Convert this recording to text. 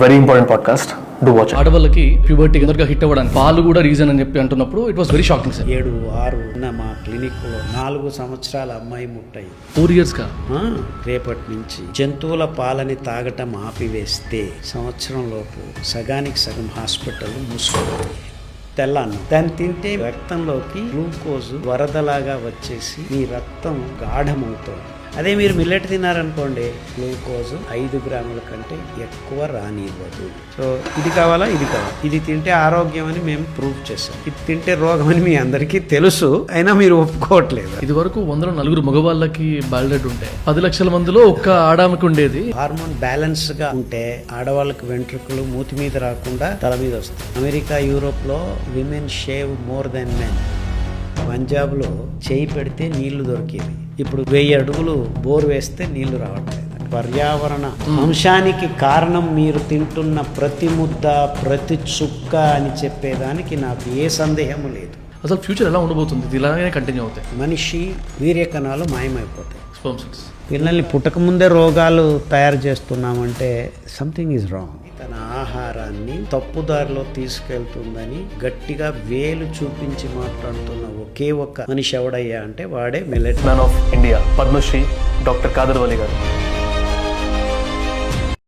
Very important podcast. Do watch. ఆడవాళ్ళకి puberty కిందగా hit అవ్వడానికి పాలు కూడా రీజన్ అని చెప్పి అంటున్నప్పుడు it was very shocking sir. 7-6 ఉన్న మా క్లినిక్లో 4 సంవత్సరాల అమ్మాయి ముట్టయి 4 years గా రేపటి నుంచి జంతువుల పాలని తాగటం ఆపివేస్తే సంవత్సరంలోపు సగానికి సగం హాస్పిటల్ మూసుకోవాలి. తెల్లాను దాన్ని తింటే రక్తంలోకి గ్లూకోజ్ వరదలాగా వచ్చేసి మీ రక్తం గాఢమవుతుంది. అదే మీరు మిల్లెట్ తిన్నారనుకోండి, గ్లూకోజ్ 5 గ్రాముల కంటే ఎక్కువ రానివ్వదు. సో ఇది కావాలా, ఇది కావాలి, ఇది తింటే ఆరోగ్యం అని మేము ప్రూవ్ చేసాం. ఇది తింటే రోగం అని మీ అందరికీ తెలుసు, అయినా మీరు ఒప్పుకోవట్లేదు. ఇది వరకు 104 మగవాళ్ళకి బాల్డెడ్ ఉంటే 10 లక్షల మందిలో ఒక్క ఆడామకి ఉండేది. హార్మోన్ బ్యాలెన్స్ గా ఉంటే ఆడవాళ్ళకి వెంట్రుకలు మూతి మీద రాకుండా తల మీద వస్తాయి. అమెరికా, యూరోప్ లో women shave more than men. పంజాబ్లో చేయి పెడితే నీళ్లు దొరికేవి, ఇప్పుడు 1000 అడుగులు బోర్ వేస్తే నీళ్లు రావట్లేదు. పర్యావరణ అంశానికి కారణం మీరు తింటున్న ప్రతి ముద్ద, ప్రతి చుక్క అని చెప్పేదానికి నాకు ఏ సందేహము లేదు. అసలు ఫ్యూచర్ ఎలా ఉండబోతుంది? ఇది ఇలాగే కంటిన్యూ అవుతాయి. మనిషి వీర్యకణాలు మాయమైపోతాయి. Sperm cells. పిల్లల్ని పుట్టకముందే రోగాలు తయారు చేస్తున్నామంటే సంథింగ్ ఈజ్ రాంగ్. తన ఆహారాన్ని తప్పుదారిలో తీసుకెళ్తుందని గట్టిగా వేలు చూపించి మాట్లాడుతున్న ఒకే ఒక్క మనిషి ఎవడయ్యా అంటే వాడే millet man of India, Padmashri doctor Khadar Vali గారు.